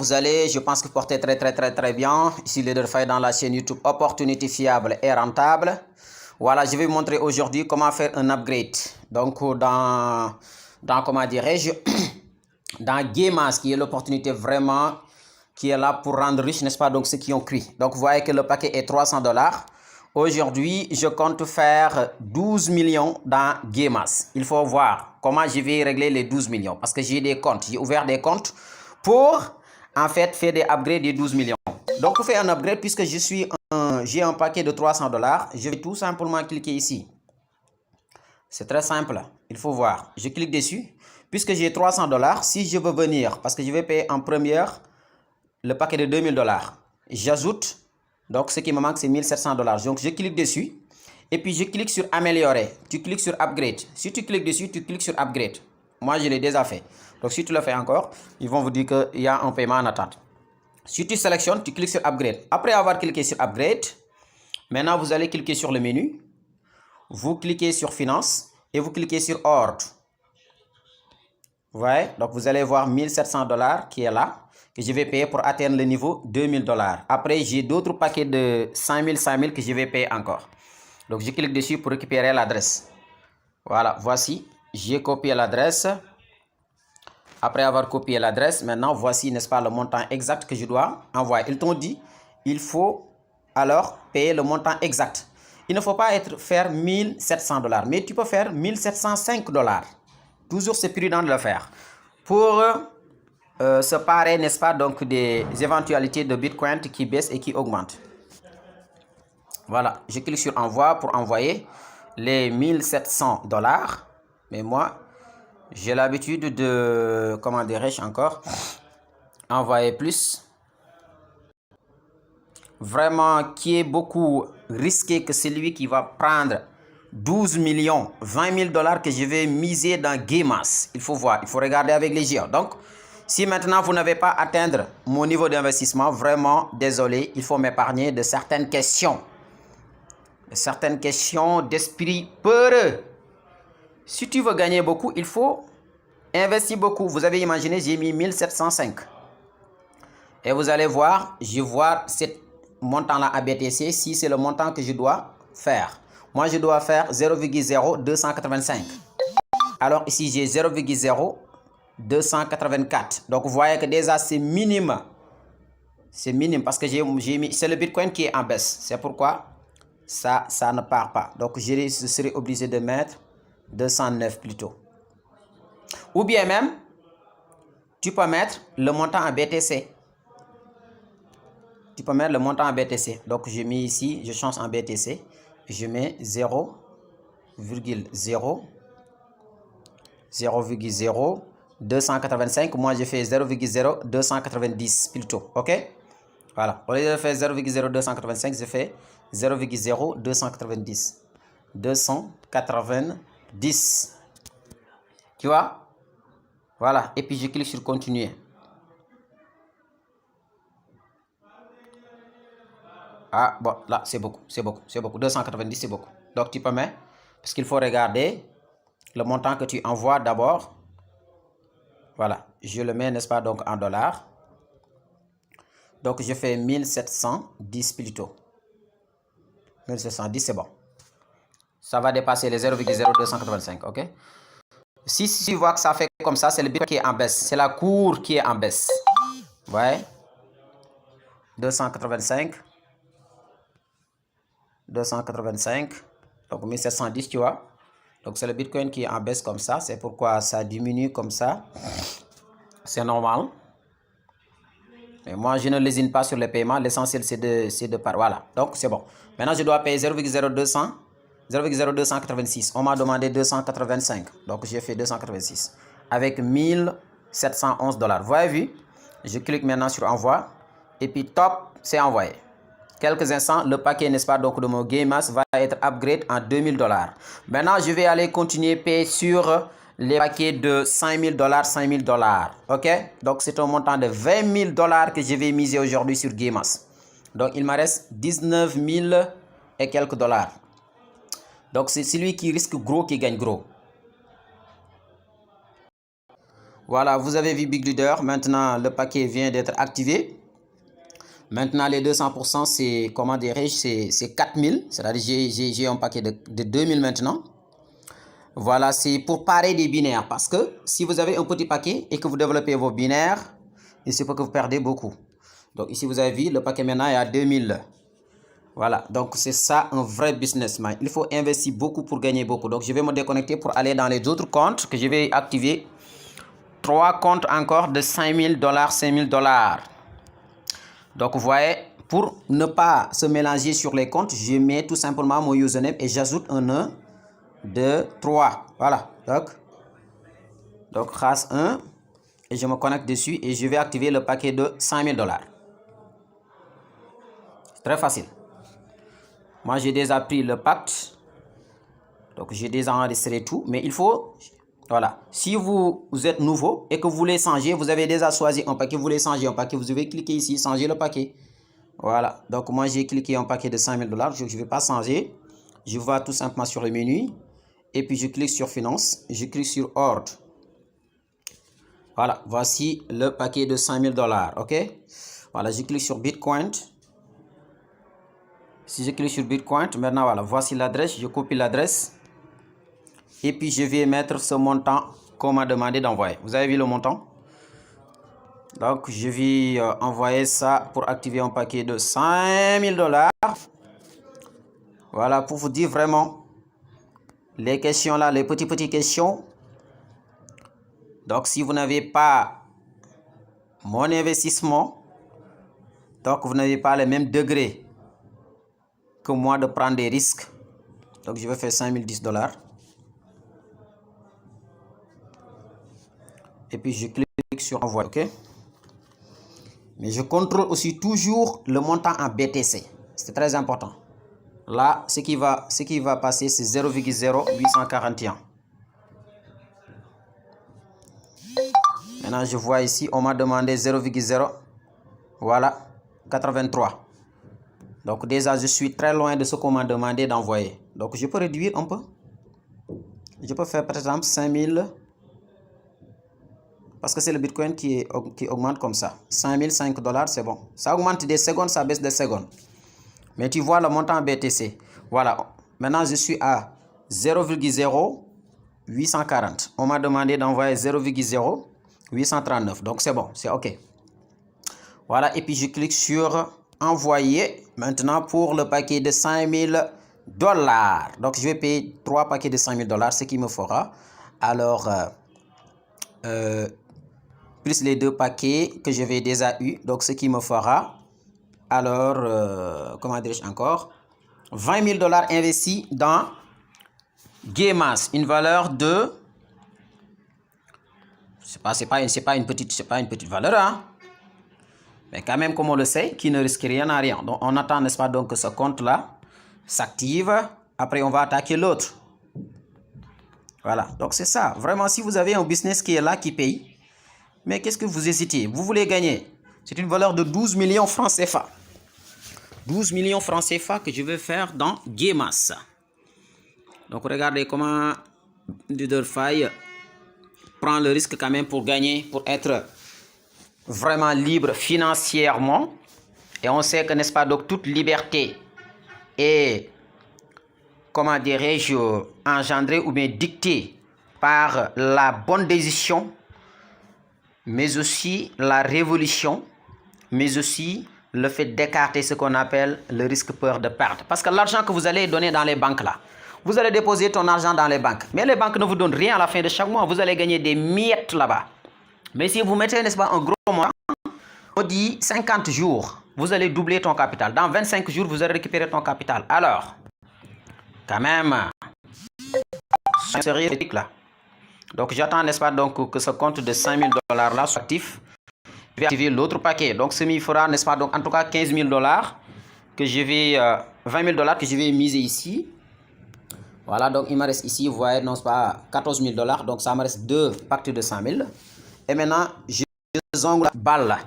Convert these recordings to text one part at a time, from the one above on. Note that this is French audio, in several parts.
Vous allez, je pense que vous portez très bien. Ici Leader Faye dans la chaîne YouTube Opportunité fiable et rentable. Voilà, je vais vous montrer aujourd'hui comment faire un upgrade. Donc dans comment dirais-je, dans Gameas, qui est l'opportunité vraiment qui est là pour rendre riche, n'est-ce pas? Donc ceux qui ont cru. Donc vous voyez que le paquet est 300$. Aujourd'hui, je compte faire 12 millions dans Gameas. Il faut voir comment je vais régler les 12 millions. Parce que j'ai des comptes. J'ai ouvert des comptes pour, en fait, faire des upgrades de 12 millions. Donc, pour faire un upgrade, puisque j'ai un paquet de 300$, je vais tout simplement cliquer ici. C'est très simple. Il faut voir. Je clique dessus. Puisque j'ai 300$, si je veux venir, parce que je vais payer en première le paquet de 2000$, j'ajoute. Donc, ce qui me manque, c'est 1700$. Donc, je clique dessus. Et puis, je clique sur améliorer. Tu cliques sur upgrade. Si tu cliques dessus, tu cliques sur upgrade. Moi, je l'ai déjà fait. Donc, si tu le fais encore, ils vont vous dire qu'il y a un paiement en attente. Si tu sélectionnes, tu cliques sur upgrade. Après avoir cliqué sur upgrade, maintenant, vous allez cliquer sur le menu. Vous cliquez sur finance et vous cliquez sur ordre. Vous voyez? Donc, vous allez voir 1700$ qui est là, que je vais payer pour atteindre le niveau 2000$. Après, j'ai d'autres paquets de 5000 que je vais payer encore. Donc, je clique dessus pour récupérer l'adresse. Voilà, voici. J'ai copié l'adresse. Après avoir copié l'adresse, maintenant, voici, n'est-ce pas, le montant exact que je dois envoyer. Ils t'ont dit, il faut alors payer le montant exact. Il ne faut pas faire 1700$, mais tu peux faire 1705$. Toujours, c'est prudent de le faire. Pour se parer, n'est-ce pas, donc des éventualités de Bitcoin qui baissent et qui augmentent. Voilà, je clique sur envoi pour envoyer les 1700$. Mais moi, j'ai l'habitude de, comment dirais-je encore, envoyer plus. Vraiment, qui est beaucoup risqué que celui qui va prendre 12 millions, 20 000$ que je vais miser dans Gameas. Il faut voir, il faut regarder avec les yeux. Donc, si maintenant vous n'avez pas atteindre mon niveau d'investissement, vraiment, désolé, il faut m'épargner de certaines questions. Certaines questions d'esprit peureux. Si tu veux gagner beaucoup, il faut investir beaucoup. Vous avez imaginé, j'ai mis 1705. Et vous allez voir, je vois ce montant-là à BTC, si c'est le montant que je dois faire. Moi, je dois faire 0,0285. Alors ici, j'ai 0,0284. Donc, vous voyez que déjà, c'est minime. C'est minime parce que j'ai mis, c'est le Bitcoin qui est en baisse. C'est pourquoi ça ne part pas. Donc, je serai obligé de mettre 209 plutôt. Ou bien même, tu peux mettre le montant en BTC. Tu peux mettre le montant en BTC. Donc, je mets ici, je change en BTC. Je mets 0,0285. Moi, je fais 0,0290 plutôt. OK? Voilà. Au lieu de faire 0,0285, je fais 0,0290. 290. Tu vois? Voilà. Et puis, je clique sur continuer. Ah, bon, là, c'est beaucoup, c'est beaucoup, c'est beaucoup. 290, c'est beaucoup. Donc, tu peux mettre, parce qu'il faut regarder le montant que tu envoies d'abord. Voilà, je le mets, n'est-ce pas, donc en dollars. Donc, je fais 1710 plutôt. 1710, c'est bon. Ça va dépasser les 0,0285, ok? Si tu vois que ça fait comme ça, c'est le Bitcoin qui est en baisse. C'est la cour qui est en baisse. Ouais. 285. 285. Donc, 1710, tu vois. Donc, c'est le Bitcoin qui est en baisse comme ça. C'est pourquoi ça diminue comme ça. C'est normal. Mais moi, je ne lésine pas sur les paiements. L'essentiel, c'est de par. Voilà. Donc, c'est bon. Maintenant, je dois payer 0,0286. On m'a demandé 285. Donc, j'ai fait 286. Avec 1711$. Vous avez vu? Je clique maintenant sur envoi. Et puis, top, c'est envoyé. Quelques instants, le paquet, n'est-ce pas, donc de mon Gameas va être upgrade en 2000$. Maintenant, je vais aller continuer à payer sur les paquets de 5000$, 5000$. OK? Donc, c'est un montant de 20 000$ que je vais miser aujourd'hui sur Gameas. Donc, il me reste 19 000 et quelques dollars. Donc, c'est celui qui risque gros qui gagne gros. Voilà, vous avez vu Big Leader. Maintenant, le paquet vient d'être activé. Maintenant, les 200%, c'est, comment dirais-je, c'est 4000. C'est-à-dire j'ai un paquet de 2000 maintenant. Voilà, c'est pour parer des binaires. Parce que si vous avez un petit paquet et que vous développez vos binaires, il se peut que vous perdez beaucoup. Donc ici, vous avez vu, le paquet maintenant est à 2000. Voilà, donc c'est ça un vrai businessman. Il faut investir beaucoup pour gagner beaucoup. Donc je vais me déconnecter pour aller dans les autres comptes que je vais activer. 3 comptes encore de 5000 $, 5000 $. Donc vous voyez, pour ne pas se mélanger sur les comptes, je mets tout simplement mon username et j'ajoute un 1, 2, 3. Voilà, donc race 1 et je me connecte dessus et je vais activer le paquet de 5000 $. Très facile. Moi, j'ai déjà pris le pacte. Donc, j'ai déjà enregistré tout. Mais il faut, voilà. Si vous êtes nouveau et que vous voulez changer, vous avez déjà choisi un paquet, vous voulez changer un paquet, vous devez cliquer ici, changer le paquet. Voilà. Donc, moi, j'ai cliqué un paquet de 5000 $. Je ne vais pas changer. Je vais tout simplement sur le menu. Et puis, je clique sur Finance. Je clique sur Ordre. Voilà. Voici le paquet de 5000 $. OK? Voilà. Je clique sur Bitcoin. Si je clique sur Bitcoin, maintenant voilà, voici l'adresse, je copie l'adresse. Et puis je vais mettre ce montant qu'on m'a demandé d'envoyer. Vous avez vu le montant? Donc je vais envoyer ça pour activer un paquet de 5000 $. Voilà, pour vous dire vraiment les questions là, les petites questions. Donc si vous n'avez pas mon investissement, donc vous n'avez pas le même degré que moi de prendre des risques. Donc je vais faire 5010 $. Et puis je clique sur envoyer, ok? Mais je contrôle aussi toujours le montant en BTC. C'est très important. Là, ce qui va passer, c'est 0,0841. Maintenant, je vois ici, on m'a demandé 0,0. Voilà, 83. Donc déjà, je suis très loin de ce qu'on m'a demandé d'envoyer. Donc, je peux réduire un peu. Je peux faire par exemple 5000. Parce que c'est le Bitcoin qui augmente comme ça. 5005 $, c'est bon. Ça augmente des secondes, ça baisse des secondes. Mais tu vois le montant BTC. Voilà. Maintenant, je suis à 0,0840. On m'a demandé d'envoyer 0,0839. Donc, c'est bon. C'est OK. Voilà. Et puis, je clique sur envoyer. Maintenant, pour le paquet de 5000 $. Donc, je vais payer 3 paquets de 5000 $, ce qui me fera. Alors, plus les 2 paquets que j'avais déjà eu, donc ce qui me fera, alors, comment dirais-je encore, 20 000 $ investis dans Gemas, une valeur de, c'est pas une petite valeur, hein? Mais quand même, comme on le sait, qui ne risque rien à rien. Donc, on attend, n'est-ce pas, donc que ce compte-là s'active. Après, on va attaquer l'autre. Voilà, donc c'est ça. Vraiment, si vous avez un business qui est là, qui paye, mais qu'est-ce que vous hésitez? Vous voulez gagner. C'est une valeur de 12 millions francs CFA. 12 millions francs CFA que je vais faire dans Gemas. Donc regardez comment Leaderfy prend le risque quand même pour gagner, pour être vraiment libre financièrement. Et on sait que, n'est-ce pas, donc toute liberté est, comment dirais-je, engendrée ou bien dictée par la bonne décision, mais aussi la révolution, mais aussi le fait d'écarter ce qu'on appelle le risque peur de perdre. Parce que l'argent que vous allez donner dans les banques là, vous allez déposer ton argent dans les banques. Mais les banques ne vous donnent rien à la fin de chaque mois. Vous allez gagner des miettes là-bas. Mais si vous mettez, n'est-ce pas, un gros montant, on dit 50 jours, vous allez doubler ton capital. Dans 25 jours, vous allez récupérer ton capital. Alors, quand même, c'est sérieux là. Donc j'attends, n'est-ce pas, donc que ce compte de 5000 $ là soit actif. Je vais activer l'autre paquet. Donc ce qui fera, n'est-ce pas, donc en tout cas 15 000 $ que je vais, 20 000 $ que je vais miser ici. Voilà, donc il me reste ici, vous voyez, non, c'est pas 14 000 $. Donc ça me reste 2 pactes de 100 000. Et maintenant, je zongle la balle.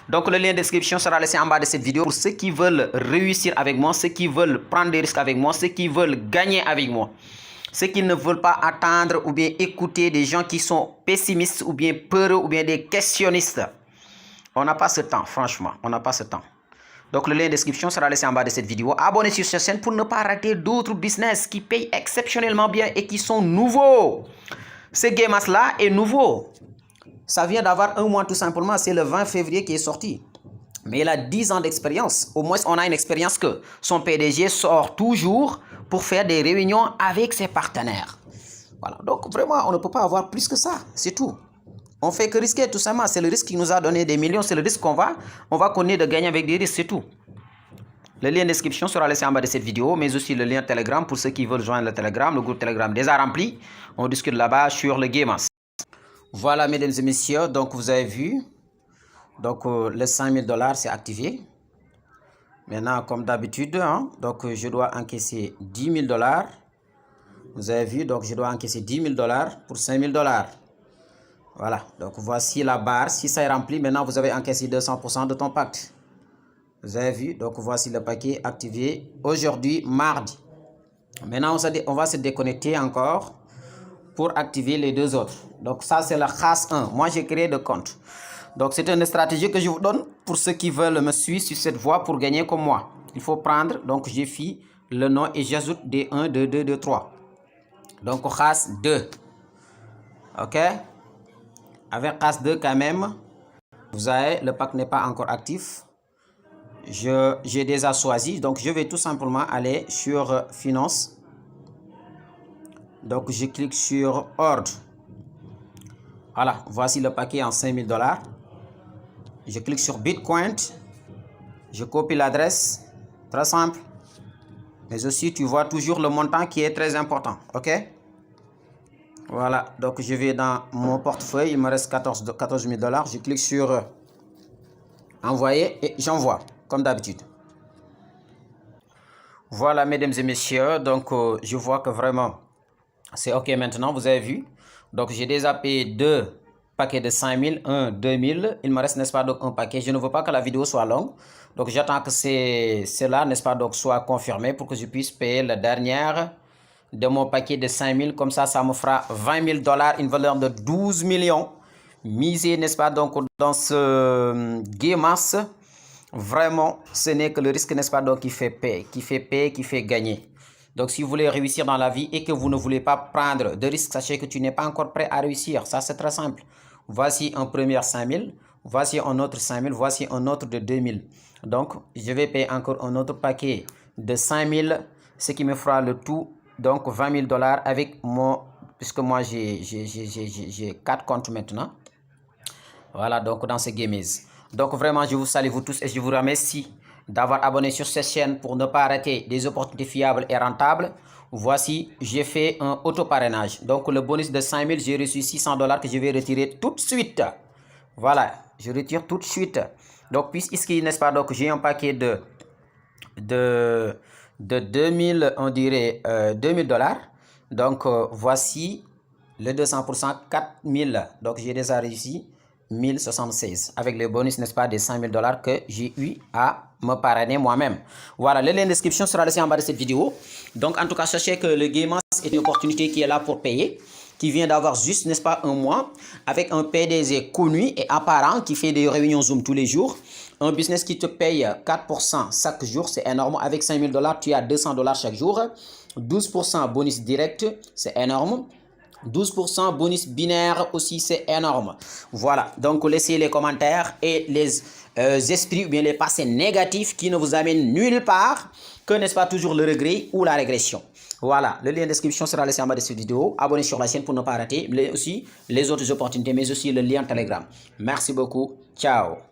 Donc le lien de description sera laissé en bas de cette vidéo pour ceux qui veulent réussir avec moi, ceux qui veulent prendre des risques avec moi, ceux qui veulent gagner avec moi. ceux qui ne veulent pas attendre ou bien écouter des gens qui sont pessimistes ou bien peureux ou bien des questionnistes. On n'a pas ce temps, franchement, on n'a pas ce temps. Donc le lien de description sera laissé en bas de cette vidéo. Abonnez-vous sur cette chaîne pour ne pas rater d'autres business qui payent exceptionnellement bien et qui sont nouveaux. Ce Gemas-là est nouveau. Ça vient d'avoir un mois tout simplement, c'est le 20 février qui est sorti. Mais il a 10 ans d'expérience. Au moins, on a une expérience que son PDG sort toujours pour faire des réunions avec ses partenaires. Voilà. Donc, vraiment, on ne peut pas avoir plus que ça. C'est tout. On fait que risquer, tout simplement. C'est le risque qui nous a donné des millions. C'est le risque qu'on va connaître de gagner avec des risques. C'est tout. Le lien de description sera laissé en bas de cette vidéo, mais aussi le lien Telegram pour ceux qui veulent joindre le Telegram. Le groupe Telegram déjà rempli. On discute là-bas sur le Gemas. Voilà, mesdames et messieurs. Donc, vous avez vu. Donc, les 5 000 $, c'est activé. Maintenant, comme d'habitude, hein, donc je dois encaisser 10 000 $. Vous avez vu, donc je dois encaisser 10 000 $ pour 5 000 $. Voilà, donc voici la barre. Si ça est rempli, maintenant vous avez encaissé 200% de ton pacte. Vous avez vu, donc voici le paquet activé aujourd'hui, mardi. Maintenant, on va se déconnecter encore pour activer les deux autres. Donc ça, c'est la Khas 1. Moi, j'ai créé de compte. Donc, c'est une stratégie que je vous donne pour ceux qui veulent me suivre sur cette voie pour gagner comme moi. Il faut prendre, donc j'ai fait le nom et j'ajoute des 1, 2, 2, 2, 3. Donc, Khas 2. OK? Avec Khas 2 quand même, vous avez, le pack n'est pas encore actif. J'ai déjà choisi. Donc, je vais tout simplement aller sur Finance. Donc, je clique sur Ordre. Voilà, voici le paquet en 5 000 $. Je clique sur Bitcoin, je copie l'adresse, très simple. Mais aussi, tu vois toujours le montant qui est très important, ok? Voilà, donc je vais dans mon portefeuille, il me reste 14 000 $. Je clique sur Envoyer et j'envoie, comme d'habitude. Voilà, mesdames et messieurs, donc je vois que vraiment, c'est ok maintenant, vous avez vu. Donc, j'ai déjà payé 2 paquets de 5 000, 1, 2 000. Il me reste, n'est-ce pas, donc un paquet. Je ne veux pas que la vidéo soit longue. Donc, j'attends que cela, n'est-ce pas, donc soit confirmé pour que je puisse payer la dernière de mon paquet de 5 000. Comme ça, ça me fera 20 000 $, une valeur de 12 millions. Misé, n'est-ce pas, donc dans ce Gemas. Vraiment, ce n'est que le risque, n'est-ce pas, donc qui fait payer, qui fait gagner. Donc, si vous voulez réussir dans la vie et que vous ne voulez pas prendre de risques, sachez que tu n'es pas encore prêt à réussir. Ça, c'est très simple. Voici un premier 5 000. Voici un autre 5 000. Voici un autre de 2 000. Donc, je vais payer encore un autre paquet de 5 000, ce qui me fera le tout, donc 20 000 $ avec mon... Puisque moi, j'ai 4 comptes maintenant. Voilà, donc dans ce Gemas. Donc, vraiment, je vous salue vous tous et je vous remercie d'avoir abonné sur cette chaîne pour ne pas rater des opportunités fiables et rentables. Voici, j'ai fait un auto-parrainage. Donc, le bonus de 5 000, j'ai reçu 600 $ que je vais retirer tout de suite. Voilà, je retire tout de suite. Donc, puisqu'ici, n'est-ce pas, donc j'ai un paquet de 2000, on dirait 2000 $. Donc, voici le 200%, 4000. Donc, j'ai déjà réussi 1076 avec le bonus, n'est-ce pas, des 5 000 $ que j'ai eu à me parrainer moi-même. Voilà, le lien de description sera laissé en bas de cette vidéo. Donc, en tout cas, sachez que le Gemas est une opportunité qui est là pour payer, qui vient d'avoir juste, n'est-ce pas, un mois, avec un PDG connu et apparent qui fait des réunions Zoom tous les jours. Un business qui te paye 4% chaque jour, c'est énorme. Avec 5 000 $, tu as 200 $ chaque jour. 12% bonus direct, c'est énorme. 12% bonus binaire aussi, c'est énorme. Voilà, donc laissez les commentaires et les esprits ou bien les passés négatifs qui ne vous amènent nulle part, que n'est-ce pas toujours le regret ou la régression. Voilà, le lien de description sera laissé en bas de cette vidéo. Abonnez sur la chaîne pour ne pas rater aussi les autres opportunités, mais aussi le lien Telegram. Merci beaucoup. Ciao.